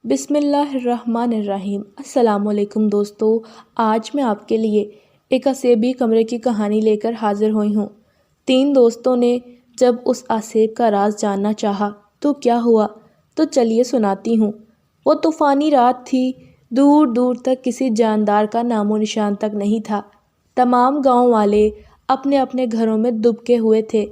بسم اللہ الرحمن الرحیم۔ السلام علیکم دوستو، آج میں آپ کے لیے ایک اسیبی کمرے کی کہانی لے کر حاضر ہوئی ہوں۔ 3 دوستوں نے جب اس اسیب کا راز جاننا چاہا تو کیا ہوا، تو چلیے سناتی ہوں۔ وہ طوفانی رات تھی، دور دور تک کسی جاندار کا نام و نشان تک نہیں تھا۔ تمام گاؤں والے اپنے اپنے گھروں میں دبکے ہوئے تھے۔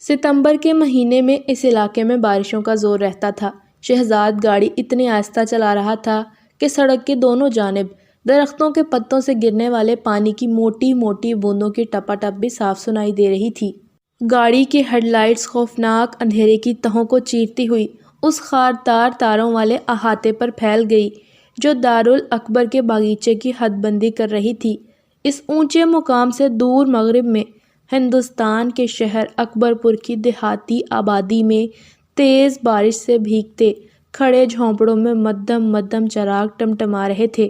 ستمبر کے مہینے میں اس علاقے میں بارشوں کا زور رہتا تھا۔ شہزاد گاڑی اتنی آہستہ چلا رہا تھا کہ سڑک کے دونوں جانب درختوں کے پتوں سے گرنے والے پانی کی موٹی موٹی بوندوں کی ٹپاٹپ بھی صاف سنائی دے رہی تھی۔ گاڑی کی ہیڈ لائٹس خوفناک اندھیرے کی تہوں کو چیرتی ہوئی اس خاردار تاروں والے احاطے پر پھیل گئی جو دارالاکبر کے باغیچے کی حد بندی کر رہی تھی۔ اس اونچے مقام سے دور مغرب میں ہندوستان کے شہر اکبر پور کی دیہاتی آبادی میں تیز بارش سے بھیگتے کھڑے جھونپڑوں میں مدھم مدھم چراغ ٹمٹما رہے تھے۔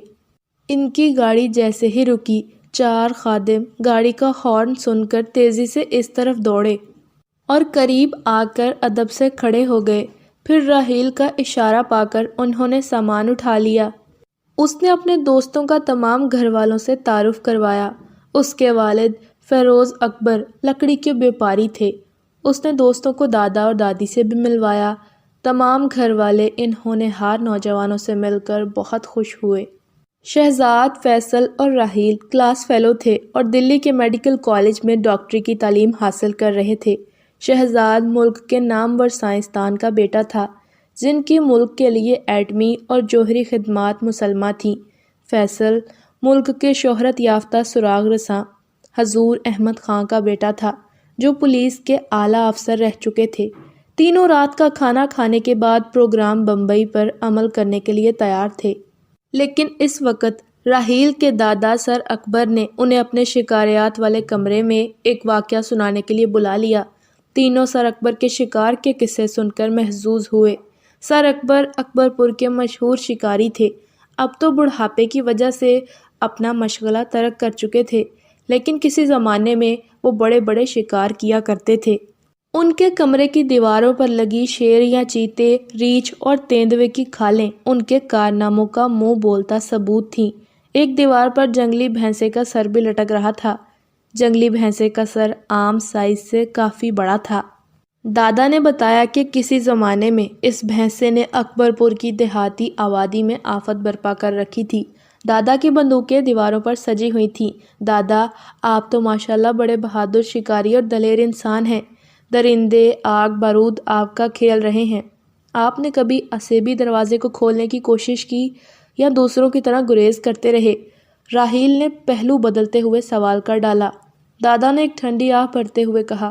ان کی گاڑی جیسے ہی رکی، 4 خادم گاڑی کا ہارن سن کر تیزی سے اس طرف دوڑے اور قریب آ کر ادب سے کھڑے ہو گئے۔ پھر راحیل کا اشارہ پا کر انہوں نے سامان اٹھا لیا۔ اس نے اپنے دوستوں کا تمام گھر والوں سے تعارف کروایا۔ اس کے والد فیروز اکبر لکڑی کے بیوپاری تھے۔ اس نے دوستوں کو دادا اور دادی سے بھی ملوایا۔ تمام گھر والے ان ہونہار نوجوانوں سے مل کر بہت خوش ہوئے۔ شہزاد فیصل اور راحیل کلاس فیلو تھے اور دلی کے میڈیکل کالج میں ڈاکٹری کی تعلیم حاصل کر رہے تھے۔ شہزاد ملک کے نامور سائنسدان کا بیٹا تھا جن کی ملک کے لیے ایٹمی اور جوہری خدمات مسلمہ تھیں۔ فیصل ملک کے شہرت یافتہ سراغ رساں حضور احمد خان کا بیٹا تھا جو پولیس کے اعلیٰ افسر رہ چکے تھے۔ تینوں رات کا کھانا کھانے کے بعد پروگرام بمبئی پر عمل کرنے کے لیے تیار تھے، لیکن اس وقت راحیل کے دادا سر اکبر نے انہیں اپنے شکاریات والے کمرے میں ایک واقعہ سنانے کے لیے بلا لیا۔ تینوں سر اکبر کے شکار کے قصے سن کر محظوظ ہوئے۔ سر اکبر اکبر پور کے مشہور شکاری تھے۔ اب تو بڑھاپے کی وجہ سے اپنا مشغلہ ترک کر چکے تھے، لیکن کسی زمانے میں وہ بڑے بڑے شکار کیا کرتے تھے۔ ان کے کمرے کی دیواروں پر لگی شیر یا چیتے، ریچھ اور تیندوے کی کھالیں ان کے کارناموں کا منہ بولتا ثبوت تھیں۔ ایک دیوار پر جنگلی بھینسے کا سر بھی لٹک رہا تھا۔ جنگلی بھینسے کا سر عام سائز سے کافی بڑا تھا۔ دادا نے بتایا کہ کسی زمانے میں اس بھینسے نے اکبر پور کی دیہاتی آبادی میں آفت برپا کر رکھی تھی۔ دادا کی بندوقیں دیواروں پر سجی ہوئی تھیں۔ دادا، آپ تو ماشاءاللہ بڑے بہادر شکاری اور دلیر انسان ہیں۔ درندے، آگ بارود آپ کا کھیل رہے ہیں۔ آپ نے کبھی اسیبی دروازے کو کھولنے کی کوشش کی یا دوسروں کی طرح گریز کرتے رہے؟ راحیل نے پہلو بدلتے ہوئے سوال کر ڈالا۔ دادا نے ایک ٹھنڈی آہ بھرتے ہوئے کہا،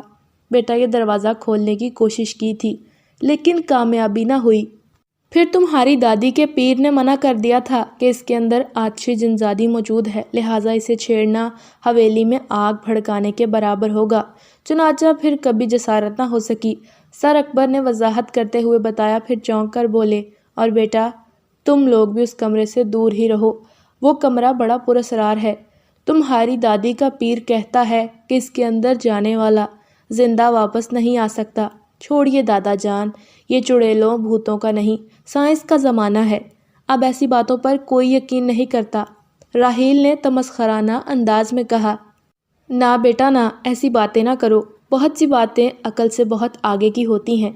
بیٹا یہ دروازہ کھولنے کی کوشش کی تھی لیکن کامیابی نہ ہوئی۔ پھر تمہاری دادی کے پیر نے منع کر دیا تھا کہ اس کے اندر آتشی جنزادی موجود ہے، لہٰذا اسے چھیڑنا حویلی میں آگ بھڑکانے کے برابر ہوگا۔ چنانچہ پھر کبھی جسارت نہ ہو سکی۔ سر اکبر نے وضاحت کرتے ہوئے بتایا، پھر چونک کر بولے، اور بیٹا تم لوگ بھی اس کمرے سے دور ہی رہو، وہ کمرہ بڑا پراسرار ہے۔ تمہاری دادی کا پیر کہتا ہے کہ اس کے اندر جانے والا زندہ واپس نہیں آ سکتا۔ چھوڑیے دادا جان، یہ چڑیلوں بھوتوں کا نہیں، سائنس کا زمانہ ہے، اب ایسی باتوں پر کوئی یقین نہیں کرتا۔ راحیل نے تمسخرانہ انداز میں کہا، نہ بیٹا نہ، ایسی باتیں نہ کرو، بہت سی باتیں عقل سے بہت آگے کی ہوتی ہیں۔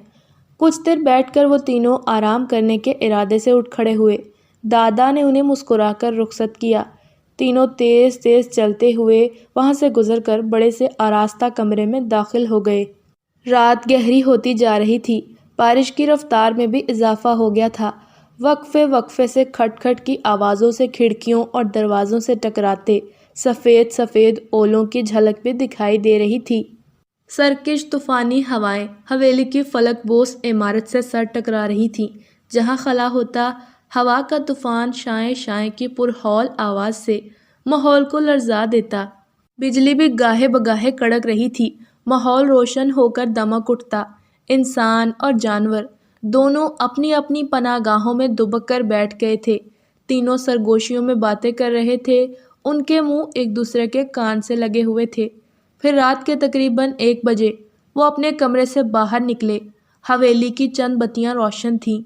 کچھ دیر بیٹھ کر وہ تینوں آرام کرنے کے ارادے سے اٹھ کھڑے ہوئے۔ دادا نے انہیں مسکرا کر رخصت کیا۔ تینوں تیز تیز چلتے ہوئے وہاں سے گزر کر بڑے سے آراستہ کمرے میں داخل ہو گئے۔ رات گہری ہوتی جا رہی تھی، بارش کی رفتار میں بھی اضافہ ہو گیا تھا۔ وقفے وقفے سے کھٹ کھٹ کی آوازوں سے کھڑکیوں اور دروازوں سے ٹکراتے سفید سفید اولوں کی جھلک بھی دکھائی دے رہی تھی۔ سرکش طوفانی ہوائیں حویلی کی فلک بوس عمارت سے سر ٹکرا رہی تھیں۔ جہاں خلا ہوتا، ہوا کا طوفان شائیں شائیں کی پرہول آواز سے ماحول کو لرزا دیتا۔ بجلی بھی گاہے بگاہے کڑک رہی تھی۔ ماحول روشن ہو کر دمک اٹھتا۔ انسان اور جانور دونوں اپنی اپنی پناہ گاہوں میں دبک کر بیٹھ گئے تھے۔ تینوں سرگوشیوں میں باتیں کر رہے تھے، ان کے منہ ایک دوسرے کے کان سے لگے ہوئے تھے۔ پھر رات کے تقریباً 1 بجے وہ اپنے کمرے سے باہر نکلے۔ حویلی کی چند بتیاں روشن تھیں،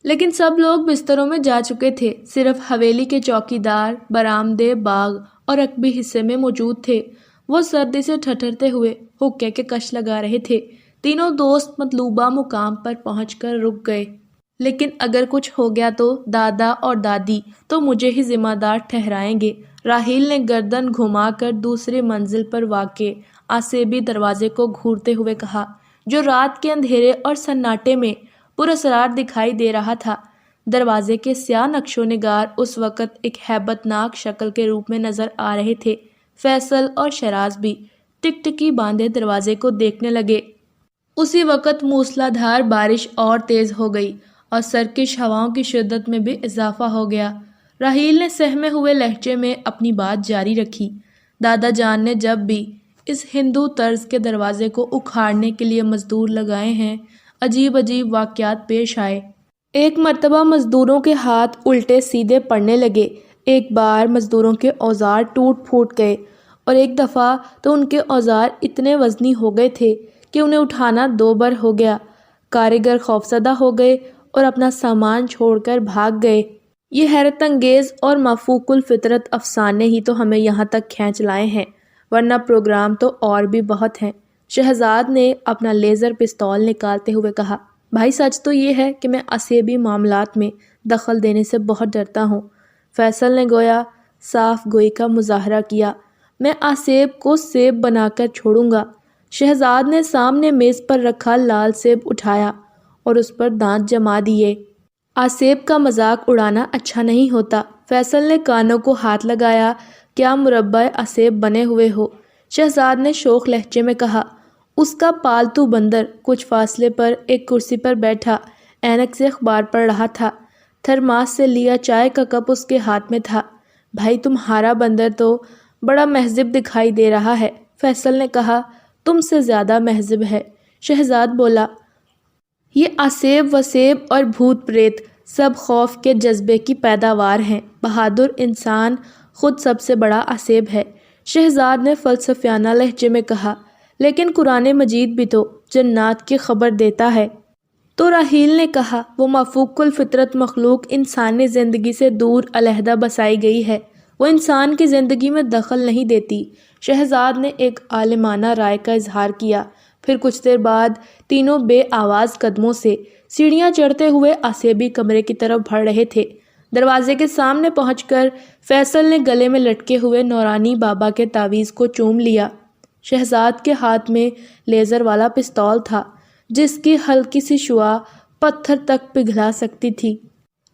لیکن سب لوگ بستروں میں جا چکے تھے، صرف حویلی کے چوکیدار برآمدے باغ اور رقبی حصے میں موجود تھے۔ وہ سردی سے ٹھٹھرتے ہوئے حقے کے کش لگا رہے تھے۔ تینوں دوست مطلوبہ مقام پر پہنچ کر رک گئے۔ لیکن اگر کچھ ہو گیا تو دادا اور دادی تو مجھے ہی ذمہ دار ٹھہرائیں گے۔ راحیل نے گردن گھما کر دوسری منزل پر واقع آسیبی دروازے کو گھورتے ہوئے کہا، جو رات کے اندھیرے اور سناٹے میں پراسرار دکھائی دے رہا تھا۔ دروازے کے سیاہ نقش و نگار اس وقت ایک ہیبت ناک شکل کے روپ میں نظر آ رہے تھے۔ فیصل اور شہراز بھی ٹکٹکی باندھے دروازے کو دیکھنے لگے۔ اسی وقت موسلا دھار بارش اور تیز ہو گئی اور سرکش ہواؤں کی شدت میں بھی اضافہ ہو گیا۔ راحیل نے سہمے ہوئے لہجے میں اپنی بات جاری رکھی، دادا جان نے جب بھی اس ہندو طرز کے دروازے کو اکھاڑنے کے لیے مزدور لگائے ہیں، عجیب عجیب واقعات پیش آئے۔ ایک مرتبہ مزدوروں کے ہاتھ الٹے سیدھے پڑنے لگے، ایک بار مزدوروں کے اوزار ٹوٹ پھوٹ گئے، اور ایک دفعہ تو ان کے اوزار اتنے وزنی ہو گئے تھے کہ انہیں اٹھانا دوبر ہو گیا۔ کاریگر خوفزدہ ہو گئے اور اپنا سامان چھوڑ کر بھاگ گئے۔ یہ حیرت انگیز اور مفوق الفطرت افسانے ہی تو ہمیں یہاں تک کھینچ لائے ہیں، ورنہ پروگرام تو اور بھی بہت ہیں۔ شہزاد نے اپنا لیزر پستول نکالتے ہوئے کہا، بھائی سچ تو یہ ہے کہ میں اسیبی معاملات میں دخل دینے سے بہت ڈرتا ہوں۔ فیصل نے گویا صاف گوئی کا مظاہرہ کیا، میں آسیب کو سیب بنا کر چھوڑوں گا۔ شہزاد نے سامنے میز پر رکھا لال سیب اٹھایا اور اس پر دانت جما دیے۔ آسیب کا مذاق اڑانا اچھا نہیں ہوتا۔ فیصل نے کانوں کو ہاتھ لگایا، کیا مربع آسیب بنے ہوئے ہو؟ شہزاد نے شوخ لہجے میں کہا۔ اس کا پالتو بندر کچھ فاصلے پر ایک کرسی پر بیٹھا اینک سے اخبار پڑھ رہا تھا۔ تھرماس سے لیا چائے کا کپ اس کے ہاتھ میں تھا۔ بھائی تمہارا بندر تو بڑا مہذب دکھائی دے رہا ہے، فیصل نے کہا۔ تم سے زیادہ مہذب ہے، شہزاد بولا۔ یہ آسیب وسیب اور بھوت پریت سب خوف کے جذبے کی پیداوار ہیں۔ بہادر انسان خود سب سے بڑا آسیب ہے، شہزاد نے فلسفیانہ لہجے میں کہا۔ لیکن قرآن مجید بھی تو جنات کی خبر دیتا ہے۔ تو راحیل نے کہا، وہ مفوق الفطرت مخلوق انسانی زندگی سے دور علیحدہ بسائی گئی ہے، وہ انسان کی زندگی میں دخل نہیں دیتی۔ شہزاد نے ایک عالمانہ رائے کا اظہار کیا۔ پھر کچھ دیر بعد تینوں بے آواز قدموں سے سیڑھیاں چڑھتے ہوئے آسیبی کمرے کی طرف بڑھ رہے تھے۔ دروازے کے سامنے پہنچ کر فیصل نے گلے میں لٹکے ہوئے نورانی بابا کے تعویذ کو چوم لیا۔ شہزاد کے ہاتھ میں لیزر والا پستول تھا، جس کی ہلکی سی شعاع پتھر تک پگھلا سکتی تھی۔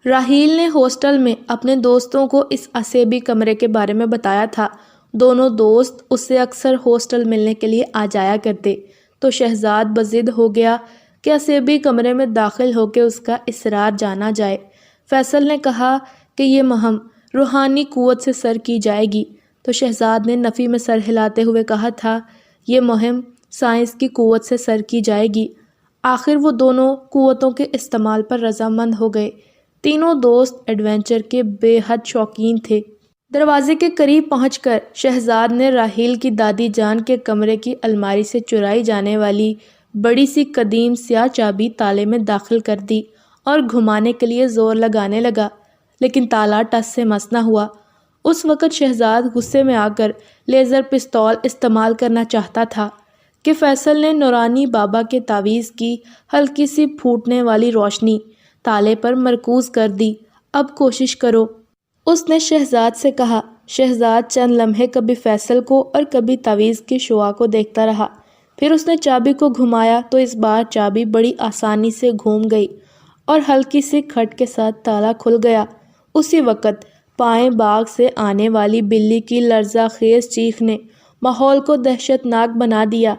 راحیل نے ہاسٹل میں اپنے دوستوں کو اس آسیبی کمرے کے بارے میں بتایا تھا۔ دونوں دوست اس سے اکثر ہاسٹل ملنے کے لیے آ جایا کرتے، تو شہزاد بضد ہو گیا کہ آسیبی کمرے میں داخل ہو کے اس کا اسرار جانا جائے۔ فیصل نے کہا کہ یہ مہم روحانی قوت سے سر کی جائے گی، تو شہزاد نے نفی میں سر ہلاتے ہوئے کہا تھا، یہ مہم سائنس کی قوت سے سر کی جائے گی۔ آخر وہ دونوں قوتوں کے استعمال پر رضامند ہو گئے۔ تینوں دوست ایڈونچر کے بے حد شوقین تھے۔ دروازے کے قریب پہنچ کر شہزاد نے راحیل کی دادی جان کے کمرے کی الماری سے چرائی جانے والی بڑی سی قدیم سیاہ چابی تالے میں داخل کر دی اور گھمانے کے لیے زور لگانے لگا، لیکن تالا ٹس سے مس نہ ہوا۔ اس وقت شہزاد غصے میں آ کر لیزر پستول استعمال کرنا چاہتا تھا کہ فیصل نے نورانی بابا کے تعویذ کی ہلکی سی پھوٹنے والی روشنی تالے پر مرکوز کر دی۔ اب کوشش کرو، اس نے شہزاد سے کہا۔ شہزاد چند لمحے کبھی فیصل کو اور کبھی تعویذ کی شعاع کو دیکھتا رہا۔ پھر اس نے چابی کو گھمایا تو اس بار چابی بڑی آسانی سے گھوم گئی اور ہلکی سی کھٹ کے ساتھ تالا کھل گیا۔ اسی وقت پائیں باغ سے آنے والی بلی کی لرزہ خیز چیخ نے ماحول کو دہشت ناک بنا دیا۔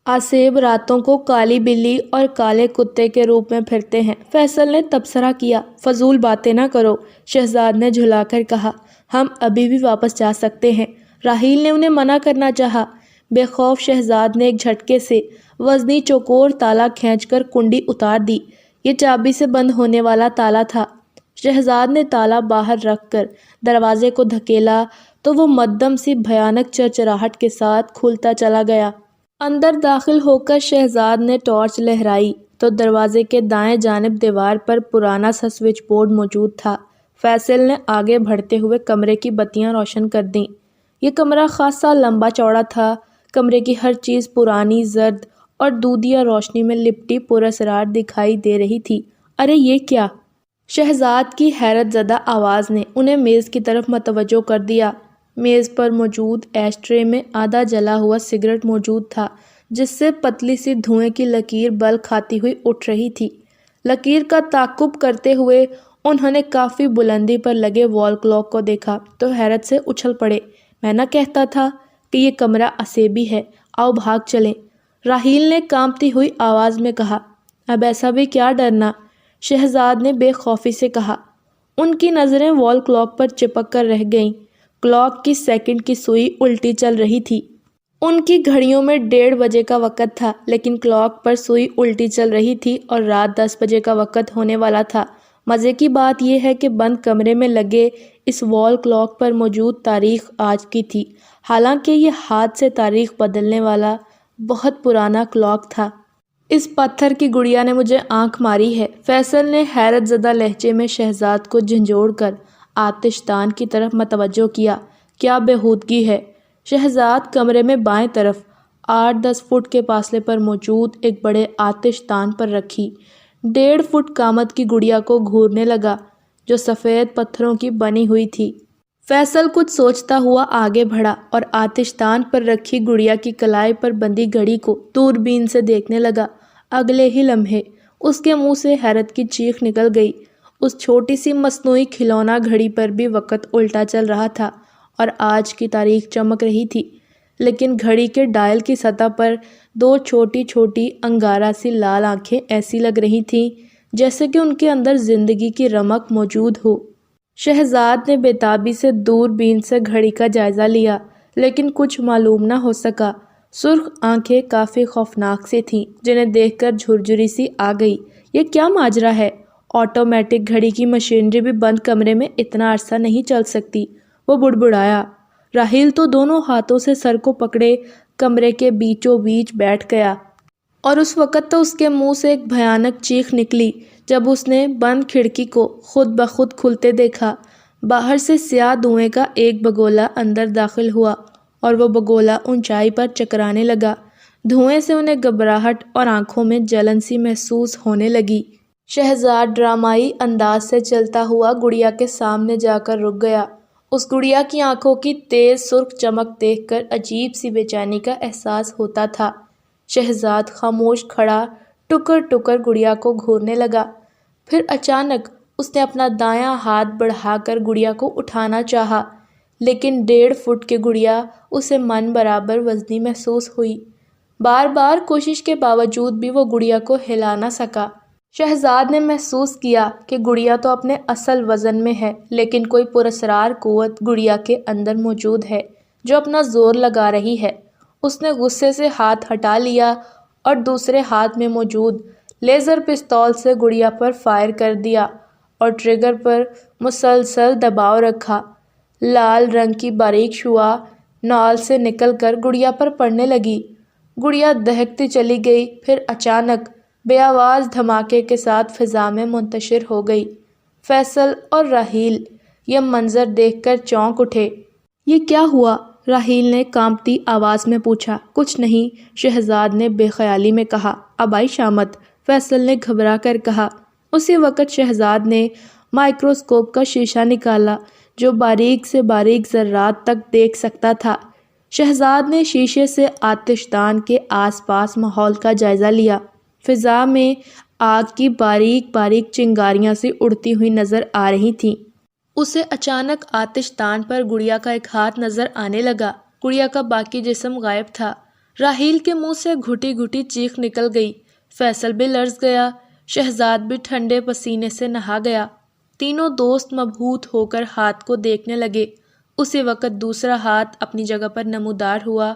آسیب راتوں کو کالی بلی اور کالے کتے کے روپ میں پھرتے ہیں، فیصل نے تبصرہ کیا۔ فضول باتیں نہ کرو، شہزاد نے جھلا کر کہا، ہم ابھی بھی واپس جا سکتے ہیں۔ راحیل نے انہیں منع کرنا چاہا۔ بے خوف شہزاد نے ایک جھٹکے سے وزنی چوکور تالا کھینچ کر کنڈی اتار دی۔ یہ چابی سے بند ہونے والا تالا تھا۔ شہزاد نے تالا باہر رکھ کر دروازے کو دھکیلا تو وہ مدھم سی بھیانک چرچراہٹ کے ساتھ کھلتا چلا گیا۔ اندر داخل ہو کر شہزاد نے ٹارچ لہرائی تو دروازے کے دائیں جانب دیوار پر پرانا سا سوئچ بورڈ موجود تھا۔ فیصل نے آگے بڑھتے ہوئے کمرے کی بتیاں روشن کر دیں۔ یہ کمرہ خاصا لمبا چوڑا تھا۔ کمرے کی ہر چیز پرانی، زرد اور دودھیا روشنی میں لپٹی پراسرار دکھائی دے رہی تھی۔ ارے یہ کیا؟ شہزاد کی حیرت زدہ آواز نے انہیں میز کی طرف متوجہ کر دیا۔ میز پر موجود ایش ٹرے میں آدھا جلا ہوا سگریٹ موجود تھا، جس سے پتلی سی دھوئیں کی لکیر بل کھاتی ہوئی اٹھ رہی تھی۔ لکیر کا تعاقب کرتے ہوئے انہوں نے کافی بلندی پر لگے وال کلاک کو دیکھا تو حیرت سے اچھل پڑے۔ میں نہ کہتا تھا کہ یہ کمرہ اسیبی ہے، آؤ بھاگ چلیں، راحیل نے کانپتی ہوئی آواز میں کہا۔ اب ایسا بھی کیا ڈرنا، شہزاد نے بے خوفی سے کہا۔ ان کی نظریں وال کلاک پر چپک کر رہ گئیں۔ کلاک کی سیکنڈ کی سوئی الٹی چل رہی تھی۔ ان کی گھڑیوں میں 1:30 بجے کا وقت تھا، لیکن کلاک پر سوئی الٹی چل رہی تھی اور رات 10 بجے کا وقت ہونے والا تھا۔ مزے کی بات یہ ہے کہ بند کمرے میں لگے اس وال کلاک پر موجود تاریخ آج کی تھی، حالانکہ یہ ہاتھ سے تاریخ بدلنے والا بہت پرانا کلاک تھا۔ اس پتھر کی گڑیا نے مجھے آنکھ ماری ہے، فیصل نے حیرت زدہ لہجے میں شہزاد کو جھنجھوڑ کر آتش دان کی طرف متوجہ کیا۔ کیا بےہودگی ہے! شہزاد کمرے میں بائیں طرف 8-10 فٹ کے فاصلے پر موجود ایک بڑے آتش دان پر رکھی 1.5 فٹ کامت کی گڑیا کو گھورنے لگا، جو سفید پتھروں کی بنی ہوئی تھی۔ فیصل کچھ سوچتا ہوا آگے بڑھا اور آتش دان پر رکھی گڑیا کی کلائی پر بندھی گھڑی کو دوربین سے دیکھنے لگا۔ اگلے ہی لمحے اس کے منہ سے حیرت کی چیخ نکل گئی۔ اس چھوٹی سی مصنوعی کھلونا گھڑی پر بھی وقت الٹا چل رہا تھا اور آج کی تاریخ چمک رہی تھی، لیکن گھڑی کے ڈائل کی سطح پر 2 چھوٹی چھوٹی انگارہ سی لال آنکھیں ایسی لگ رہی تھیں جیسے کہ ان کے اندر زندگی کی رمق موجود ہو۔ شہزاد نے بےتابی سے دوربین سے گھڑی کا جائزہ لیا، لیکن کچھ معلوم نہ ہو سکا۔ سرخ آنکھیں کافی خوفناک سی تھیں، جنہیں دیکھ کر جھرجھری سی آ گئی۔ یہ کیا ماجرا ہے؟ آٹومیٹک گھڑی کی مشینری بھی بند کمرے میں اتنا عرصہ نہیں چل سکتی، وہ بڑبڑایا۔ راحیل تو دونوں ہاتھوں سے سر کو پکڑے کمرے کے بیچوں بیچ بیٹھ گیا، اور اس وقت تو اس کے منہ سے ایک بھیانک چیخ نکلی جب اس نے بند کھڑکی کو خود بخود کھلتے دیکھا۔ باہر سے سیاہ دھوئیں کا ایک بگولا اندر داخل ہوا اور وہ بگولا اونچائی پر چکرانے لگا۔ دھوئیں سے انہیں گھبراہٹ اور آنکھوں میں جلن سی محسوس ہونے لگی۔ شہزاد ڈرامائی انداز سے چلتا ہوا گڑیا کے سامنے جا کر رک گیا۔ اس گڑیا کی آنکھوں کی تیز سرخ چمک دیکھ کر عجیب سی بے چینی کا احساس ہوتا تھا۔ شہزاد خاموش کھڑا ٹکر ٹکر گڑیا کو گھورنے لگا۔ پھر اچانک اس نے اپنا دایاں ہاتھ بڑھا کر گڑیا کو اٹھانا چاہا، لیکن 1.5 فٹ کی گڑیا اسے من برابر وزنی محسوس ہوئی۔ بار بار کوشش کے باوجود بھی وہ گڑیا کو ہلا نہ سکا۔ شہزاد نے محسوس کیا کہ گڑیا تو اپنے اصل وزن میں ہے، لیکن کوئی پراسرار قوت گڑیا کے اندر موجود ہے جو اپنا زور لگا رہی ہے۔ اس نے غصے سے ہاتھ ہٹا لیا اور دوسرے ہاتھ میں موجود لیزر پستول سے گڑیا پر فائر کر دیا اور ٹریگر پر مسلسل دباؤ رکھا۔ لال رنگ کی باریک شعاع نال سے نکل کر گڑیا پر پڑنے لگی۔ گڑیا دہکتی چلی گئی، پھر اچانک بے آواز دھماکے کے ساتھ فضا میں منتشر ہو گئی۔ فیصل اور راحیل یہ منظر دیکھ کر چونک اٹھے۔ یہ کیا ہوا؟ راحیل نے کانپتی آواز میں پوچھا۔ کچھ نہیں، شہزاد نے بے خیالی میں کہا۔ اب آئی شامت، فیصل نے گھبرا کر کہا۔ اسی وقت شہزاد نے مائکروسکوپ کا شیشہ نکالا جو باریک سے باریک ذرات تک دیکھ سکتا تھا۔ شہزاد نے شیشے سے آتش دان کے آس پاس ماحول کا جائزہ لیا۔ فضا میں آگ کی باریک باریک چنگاریاں سی اڑتی ہوئی نظر آ رہی تھیں۔ اسے اچانک آتش دان پر گڑیا کا ایک ہاتھ نظر آنے لگا۔ گڑیا کا باقی جسم غائب تھا۔ راحیل کے منہ سے گھٹی گھٹی چیخ نکل گئی۔ فیصل بھی لرز گیا، شہزاد بھی ٹھنڈے پسینے سے نہا گیا۔ تینوں دوست مبہوت ہو کر ہاتھ کو دیکھنے لگے۔ اسی وقت دوسرا ہاتھ اپنی جگہ پر نمودار ہوا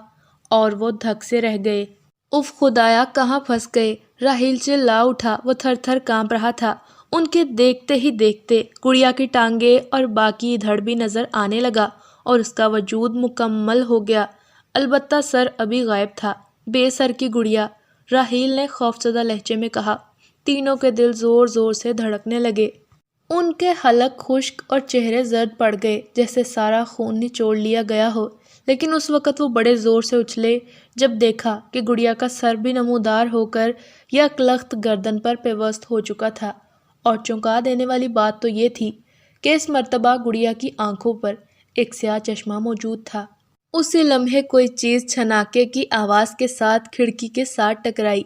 اور وہ دھک سے رہ گئے۔ اف خدایا، کہاں پھنس گئے! راحیل چلا اٹھا، وہ تھر تھر کانپ رہا تھا۔ ان کے دیکھتے ہی دیکھتے گڑیا کی ٹانگیں اور باقی دھڑ بھی نظر آنے لگا اور اس کا وجود مکمل ہو گیا، البتہ سر ابھی غائب تھا۔ بے سر کی گڑیا، راحیل نے خوفزدہ لہجے میں کہا۔ تینوں کے دل زور زور سے دھڑکنے لگے۔ ان کے حلق خشک اور چہرے زرد پڑ گئے جیسے سارا خون نچوڑ لیا گیا ہو، لیکن اس وقت وہ بڑے زور سے اچھلے جب دیکھا کہ گڑیا کا سر بھی نمودار ہو کر یک لخت گردن پر پیوست ہو چکا تھا۔ اور چونکا دینے والی بات تو یہ تھی کہ اس مرتبہ گڑیا کی آنکھوں پر ایک سیاہ چشمہ موجود تھا۔ اسی لمحے کوئی چیز چھناکے کی آواز کے ساتھ کھڑکی کے ساتھ ٹکرائی۔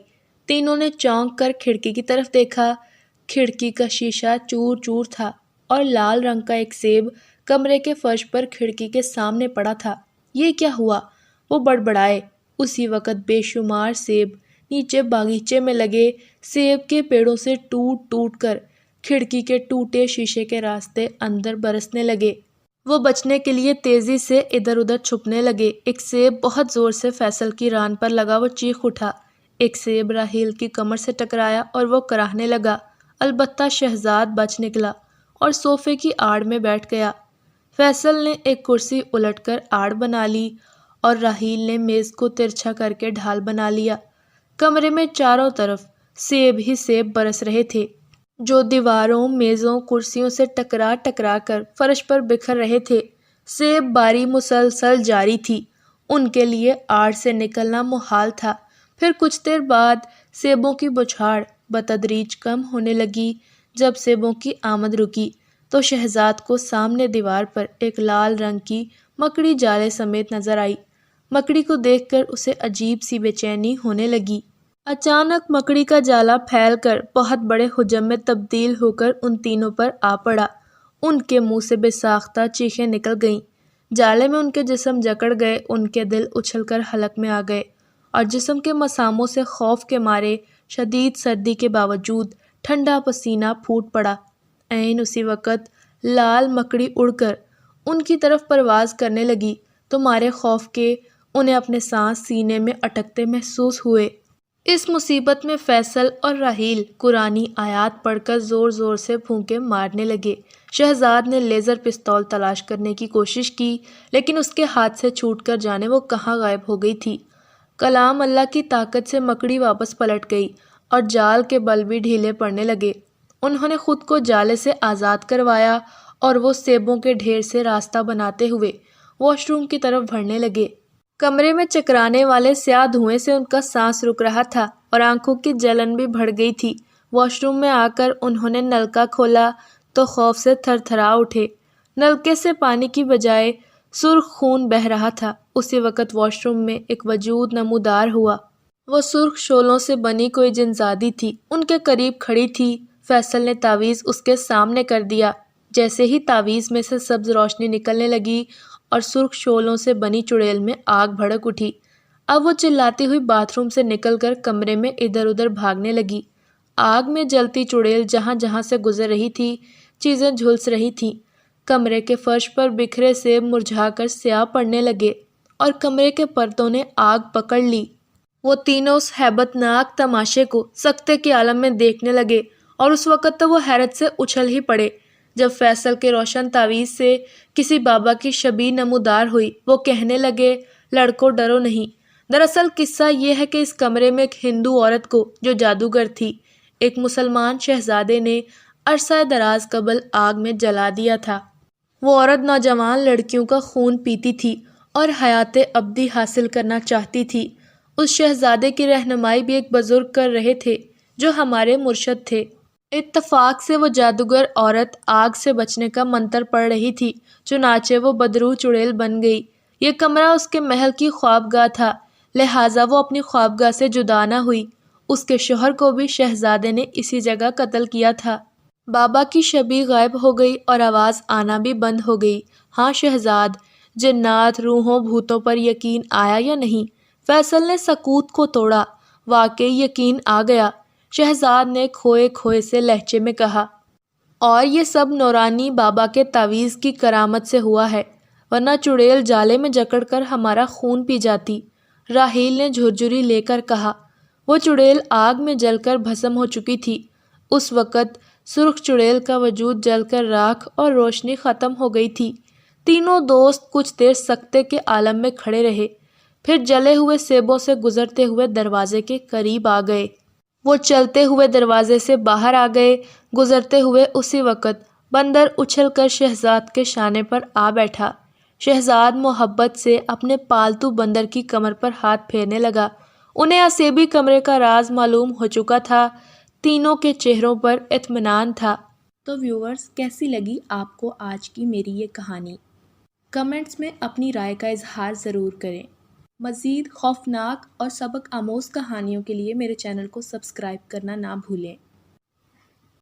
تینوں نے چونک کر کھڑکی کی طرف دیکھا۔ کھڑکی کا شیشہ چور چور تھا اور لال رنگ کا ایک سیب کمرے کے فرش پر کھڑکی کے سامنے پڑا تھا۔ یہ کیا ہوا؟ وہ بڑبڑائے۔ اسی وقت بے شمار سیب نیچے باغیچے میں لگے سیب کے پیڑوں سے ٹوٹ ٹوٹ کر کھڑکی کے ٹوٹے شیشے کے راستے اندر برسنے لگے۔ وہ بچنے کے لیے تیزی سے ادھر ادھر چھپنے لگے۔ ایک سیب بہت زور سے فیصل کی ران پر لگا، وہ چیخ اٹھا۔ ایک سیب راحیل کی کمر سے ٹکرایا اور وہ کراہنے لگا۔ البتہ شہزاد بچ نکلا اور صوفے کی آڑ میں بیٹھ گیا۔ فیصل نے ایک کرسی الٹ کر آڑ بنا لی اور راحیل نے میز کو ترچھا کر کے ڈھال بنا لیا۔ کمرے میں چاروں طرف سیب ہی سیب برس رہے تھے جو دیواروں، میزوں، کرسیوں سے ٹکرا ٹکرا کر فرش پر بکھر رہے تھے۔ سیب باری مسلسل جاری تھی۔ ان کے لیے آڑ سے نکلنا محال تھا۔ پھر کچھ دیر بعد سیبوں کی بچھاڑ بتدریج کم ہونے لگی۔ جب سیبوں کی آمد رکی تو شہزاد کو سامنے دیوار پر ایک لال رنگ کی مکڑی جالے سمیت نظر آئی۔ مکڑی کو دیکھ کر اسے عجیب سی بے چینی ہونے لگی۔ اچانک مکڑی کا جالا پھیل کر بہت بڑے حجم میں تبدیل ہو کر ان تینوں پر آ پڑا۔ ان کے منہ سے بے ساختہ چیخیں نکل گئیں۔ جالے میں ان کے جسم جکڑ گئے، ان کے دل اچھل کر حلق میں آ گئے اور جسم کے مساموں سے خوف کے مارے شدید سردی کے باوجود ٹھنڈا پسینہ پھوٹ پڑا۔ عین اسی وقت لال مکڑی اڑ کر ان کی طرف پرواز کرنے لگی تو مارے خوف کے انہیں اپنے سانس سینے میں اٹکتے محسوس ہوئے۔ اس مصیبت میں فیصل اور راحیل قرآنی آیات پڑھ کر زور زور سے پھونکے مارنے لگے۔ شہزاد نے لیزر پستول تلاش کرنے کی کوشش کی لیکن اس کے ہاتھ سے چھوٹ کر جانے وہ کہاں غائب ہو گئی تھی۔ کلام اللہ کی طاقت سے مکڑی واپس پلٹ گئی اور جال کے بل بھی ڈھیلے پڑنے لگے۔ انہوں نے خود کو جالے سے آزاد کروایا اور وہ سیبوں کے ڈھیر سے راستہ بناتے ہوئے واش روم کی طرف بڑھنے لگے۔ کمرے میں چکرانے والے سیاہ دھوئیں سے ان کا سانس رک رہا تھا اور آنکھوں کی جلن بھی بڑھ گئی تھی۔ واش روم میں آ کر انہوں نے نلکا کھولا تو خوف سے تھر تھرا اٹھے۔ نلکے سے پانی کی بجائے سرخ خون بہہ رہا تھا۔ اسی وقت واش روم میں ایک وجود نمودار ہوا۔ وہ سرخ شولوں سے بنی کوئی جنزادی تھی، ان کے قریب کھڑی تھی۔ فیصل نے تعویذ اس کے سامنے کر دیا۔ جیسے ہی تعویذ میں سے سبز روشنی نکلنے لگی اور سرخ شولوں سے بنی چڑیل میں آگ بھڑک اٹھی۔ اب وہ چلاتی ہوئی باتھ روم سے نکل کر کمرے میں ادھر ادھر بھاگنے لگی۔ آگ میں جلتی چڑیل جہاں جہاں سے گزر رہی تھی چیزیں جھلس رہی تھیں۔ کمرے کے فرش پر بکھرے سیب مرجھا کر سیاہ پڑنے لگے اور کمرے کے پردوں نے آگ پکڑ لی۔ وہ تینوں اس ہیبت ناک تماشے کو سکتے کے عالم میں دیکھنے لگے اور اس وقت تو وہ حیرت سے اچھل ہی پڑے جب فیصل کے روشن تعویذ سے کسی بابا کی شبیہ نمودار ہوئی۔ وہ کہنے لگے، لڑکو ڈرو نہیں۔ دراصل قصہ یہ ہے کہ اس کمرے میں ایک ہندو عورت کو جو جادوگر تھی ایک مسلمان شہزادے نے عرصہ دراز قبل آگ میں جلا دیا تھا۔ وہ عورت نوجوان لڑکیوں کا خون پیتی تھی اور حیات ابدی حاصل کرنا چاہتی تھی۔ اس شہزادے کی رہنمائی بھی ایک بزرگ کر رہے تھے جو ہمارے مرشد تھے۔ اتفاق سے وہ جادوگر عورت آگ سے بچنے کا منتر پڑھ رہی تھی، چنانچہ وہ بدروح چڑیل بن گئی۔ یہ کمرہ اس کے محل کی خوابگاہ تھا، لہٰذا وہ اپنی خوابگاہ سے جدا نہ ہوئی۔ اس کے شوہر کو بھی شہزادے نے اسی جگہ قتل کیا تھا۔ بابا کی شبیہ غائب ہو گئی اور آواز آنا بھی بند ہو گئی۔ ہاں شہزاد، جنات، روحوں، بھوتوں پر یقین آیا یا نہیں؟ فیصل نے سکوت کو توڑا۔ واقعی یقین آ گیا، شہزاد نے کھوئے کھوئے سے لہجے میں کہا، اور یہ سب نورانی بابا کے تعویذ کی کرامت سے ہوا ہے، ورنہ چڑیل جالے میں جکڑ کر ہمارا خون پی جاتی۔ راحیل نے جھرجھری لے کر کہا۔ وہ چڑیل آگ میں جل کر بھسم ہو چکی تھی۔ اس وقت سرخ چڑیل کا وجود جل کر راکھ اور روشنی ختم ہو گئی تھی۔ تینوں دوست کچھ دیر سکتے کے عالم میں کھڑے رہے، پھر جلے ہوئے سیبوں سے گزرتے ہوئے دروازے کے قریب آ گئے۔ وہ چلتے ہوئے دروازے سے باہر آ گئے۔ گزرتے ہوئے اسی وقت بندر اچھل کر شہزاد کے شانے پر آ بیٹھا۔ شہزاد محبت سے اپنے پالتو بندر کی کمر پر ہاتھ پھیرنے لگا۔ انہیں اسیبی کمرے کا راز معلوم ہو چکا تھا۔ تینوں کے چہروں پر اطمینان تھا۔ تو ویورز، کیسی لگی آپ کو آج کی میری یہ کہانی؟ کمنٹس میں اپنی رائے کا اظہار ضرور کریں۔ مزید خوفناک اور سبق آموز کہانیوں کے لیے میرے چینل کو سبسکرائب کرنا نہ بھولیں۔